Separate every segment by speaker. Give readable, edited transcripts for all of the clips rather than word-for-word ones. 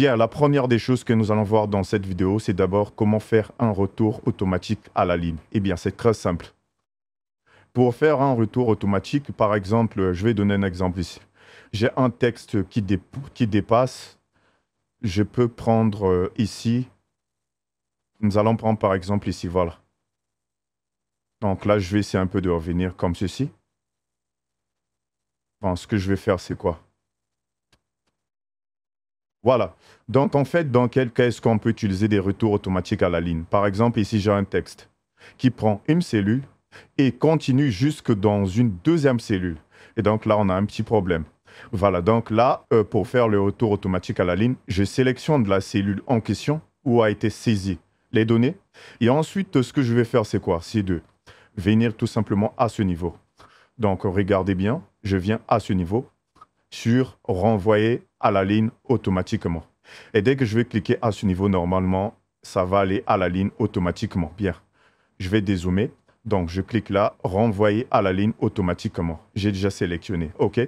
Speaker 1: Bien, la première des choses que nous allons voir dans cette vidéo, c'est d'abord comment faire un retour automatique à la ligne. Eh bien, c'est très simple. Pour faire un retour automatique, par exemple, je vais donner un exemple ici. J'ai un texte qui dépasse. Je peux prendre ici. Nous allons prendre par exemple ici, voilà. Donc là, je vais essayer un peu de revenir comme ceci. Bon, ce que je vais faire, c'est quoi? Voilà. Donc, en fait, dans quel cas est-ce qu'on peut utiliser des retours automatiques à la ligne? Par exemple, ici, j'ai un texte qui prend une cellule et continue jusque dans une deuxième cellule. Et donc là, on a un petit problème. Voilà. Donc là, pour faire le retour automatique à la ligne, je sélectionne la cellule en question où a été saisie les données. Et ensuite, ce que je vais faire, c'est quoi? C'est de venir tout simplement à ce niveau. Donc, regardez bien, je viens à ce niveau sur renvoyer à la ligne automatiquement. Et dès que je vais cliquer à ce niveau, normalement, ça va aller à la ligne automatiquement. Bien, je vais dézoomer. Donc, je clique là, renvoyer à la ligne automatiquement. J'ai déjà sélectionné. OK.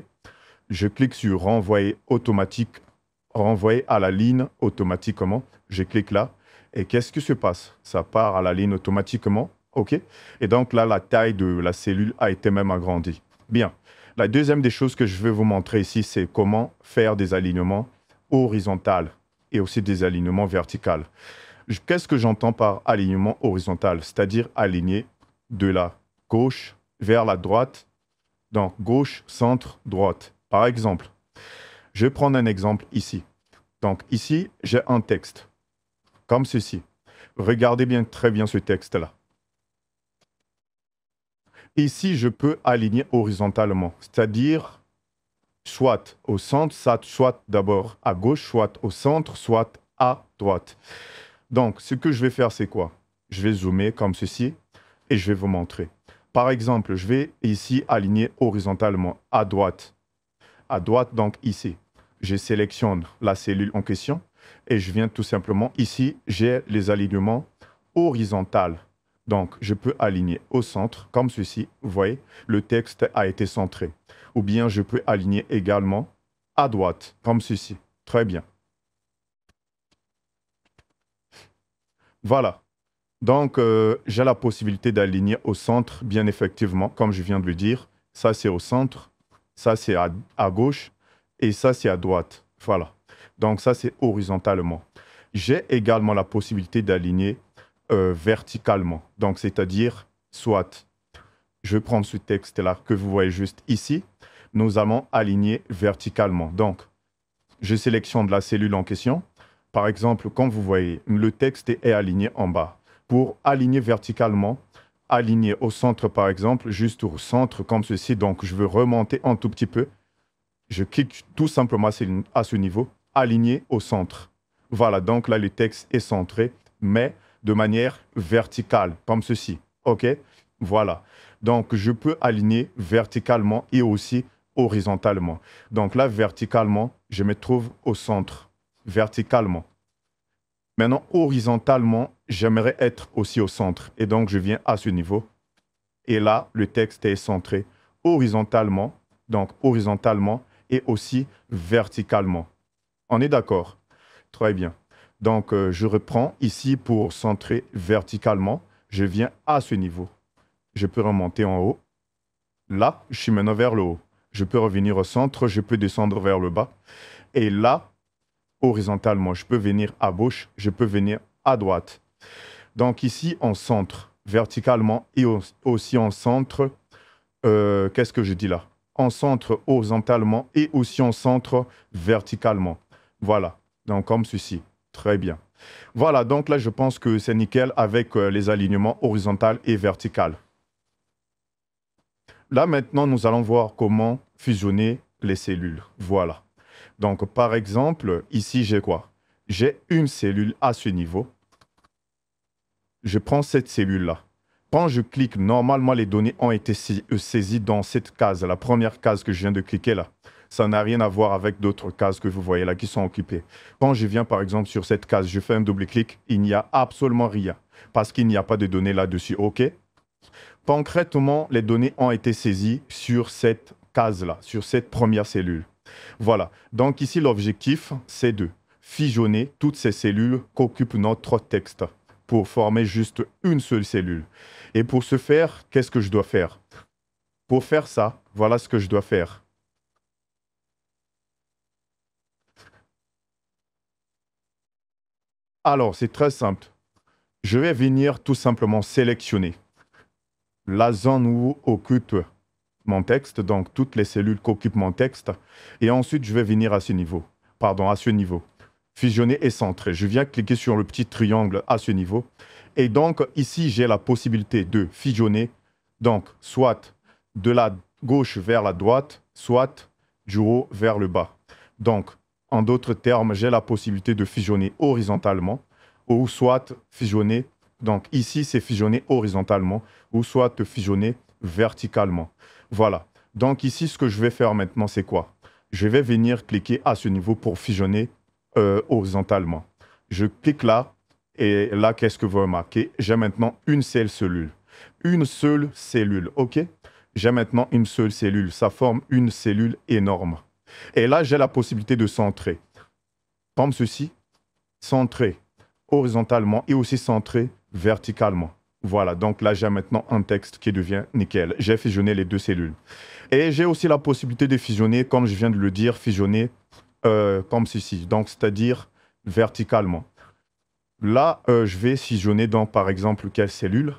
Speaker 1: Je clique sur renvoyer automatique, renvoyer à la ligne automatiquement. Je clique là. Et qu'est-ce qui se passe? Ça part à la ligne automatiquement. OK. Et donc là, la taille de la cellule a été même agrandie. Bien. La deuxième des choses que je vais vous montrer ici, c'est comment faire des alignements horizontaux et aussi des alignements verticaux. Qu'est-ce que j'entends par alignement horizontal? C'est-à-dire aligner de la gauche vers la droite, donc gauche, centre, droite. Par exemple, je vais prendre un exemple ici. Donc ici, j'ai un texte, comme ceci. Regardez bien, très bien ce texte-là. Ici, je peux aligner horizontalement, c'est-à-dire soit au centre, soit d'abord à gauche, soit au centre, soit à droite. Donc, ce que je vais faire, c'est quoi? Je vais zoomer comme ceci et je vais vous montrer. Par exemple, je vais ici aligner horizontalement à droite. À droite, donc ici. Je sélectionne la cellule en question et je viens tout simplement ici, j'ai les alignements horizontaux. Donc, je peux aligner au centre, comme ceci. Vous voyez, le texte a été centré. Ou bien, je peux aligner également à droite, comme ceci. Très bien. Voilà. Donc, j'ai la possibilité d'aligner au centre, bien effectivement, comme je viens de le dire. Ça, c'est au centre. Ça, c'est à gauche. Et ça, c'est à droite. Voilà. Donc, ça, c'est horizontalement. J'ai également la possibilité d'aligner verticalement. Donc, c'est-à-dire, soit, je vais prendre ce texte-là que vous voyez juste ici. Nous allons aligner verticalement. Donc, je sélectionne la cellule en question. Par exemple, comme vous voyez, le texte est aligné en bas. Pour aligner verticalement, aligner au centre, par exemple, juste au centre, comme ceci. Donc, je veux remonter un tout petit peu. Je clique tout simplement à ce niveau, aligner au centre. Voilà, donc là, le texte est centré, mais de manière verticale, comme ceci. OK? Voilà. Donc, je peux aligner verticalement et aussi horizontalement. Donc là, verticalement, je me trouve au centre, verticalement. Maintenant, horizontalement, j'aimerais être aussi au centre. Et donc, je viens à ce niveau. Et là, le texte est centré horizontalement, donc horizontalement et aussi verticalement. On est d'accord? Très bien. Donc, je reprends ici pour centrer verticalement. Je viens à ce niveau. Je peux remonter en haut. Là, je suis maintenant vers le haut. Je peux revenir au centre, je peux descendre vers le bas. Et là, horizontalement, je peux venir à gauche, je peux venir à droite. Donc ici, en centre, verticalement et aussi en centre, qu'est-ce que je dis là? En centre horizontalement et aussi en centre verticalement. Voilà, donc comme ceci. Très bien. Voilà, donc là, je pense que c'est nickel avec les alignements horizontal et vertical. Là, maintenant, nous allons voir comment fusionner les cellules. Voilà. Donc, par exemple, ici, j'ai quoi? J'ai une cellule à ce niveau. Je prends cette cellule-là. Quand je clique, normalement, les données ont été saisies dans cette case, la première case que je viens de cliquer là. Ça n'a rien à voir avec d'autres cases que vous voyez là qui sont occupées. Quand je viens, par exemple, sur cette case, je fais un double-clic, il n'y a absolument rien parce qu'il n'y a pas de données là-dessus. OK? Concrètement, les données ont été saisies sur cette case-là, sur cette première cellule. Voilà. Donc ici, l'objectif, c'est de fusionner toutes ces cellules qu'occupe notre texte pour former juste une seule cellule. Et pour ce faire, qu'est-ce que je dois faire? Pour faire ça, voilà ce que je dois faire. Alors, c'est très simple. Je vais venir tout simplement sélectionner la zone où occupe mon texte, donc toutes les cellules qu'occupe mon texte. Et ensuite, je vais venir à ce niveau. Pardon, à ce niveau. Fusionner et centrer. Je viens cliquer sur le petit triangle à ce niveau. Et donc, ici, j'ai la possibilité de fusionner, donc, soit de la gauche vers la droite, soit du haut vers le bas. Donc, en d'autres termes, j'ai la possibilité de fusionner horizontalement ou soit fusionner, donc ici, c'est fusionner horizontalement ou soit fusionner verticalement. Voilà. Donc ici, ce que je vais faire maintenant, c'est quoi? Je vais venir cliquer à ce niveau pour fusionner horizontalement. Je clique là, et là, qu'est-ce que vous remarquez? J'ai maintenant une seule cellule. Une seule cellule, OK? J'ai maintenant une seule cellule. Ça forme une cellule énorme. Et là, j'ai la possibilité de centrer. Comme ceci, centrer horizontalement et aussi centrer verticalement. Voilà, donc là, j'ai maintenant un texte qui devient nickel. J'ai fusionné les deux cellules. Et j'ai aussi la possibilité de fusionner, comme je viens de le dire, fusionner comme ceci, donc c'est-à-dire verticalement. Là, je vais fusionner dans, par exemple, quelle cellule?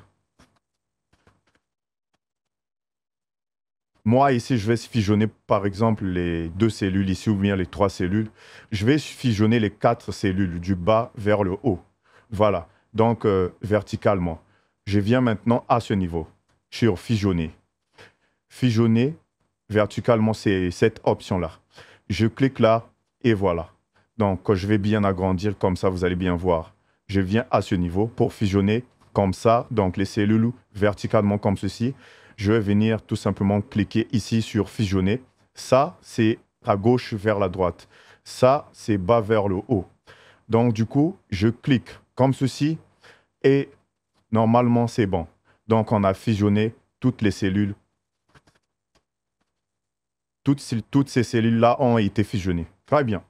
Speaker 1: Moi, ici, je vais fusionner, par exemple, les deux cellules ici, ou bien les trois cellules. Je vais fusionner les quatre cellules, du bas vers le haut. Voilà, donc verticalement. Je viens maintenant à ce niveau, sur fusionner. Fusionner verticalement, c'est cette option-là. Je clique là, et voilà. Donc, je vais bien agrandir, comme ça, vous allez bien voir. Je viens à ce niveau pour fusionner comme ça, donc les cellules verticalement comme ceci. Je vais venir tout simplement cliquer ici sur fusionner. Ça, c'est à gauche vers la droite. Ça, c'est bas vers le haut. Donc, du coup, je clique comme ceci et normalement, c'est bon. Donc, on a fusionné toutes les cellules. Toutes ces cellules-là ont été fusionnées. Très bien.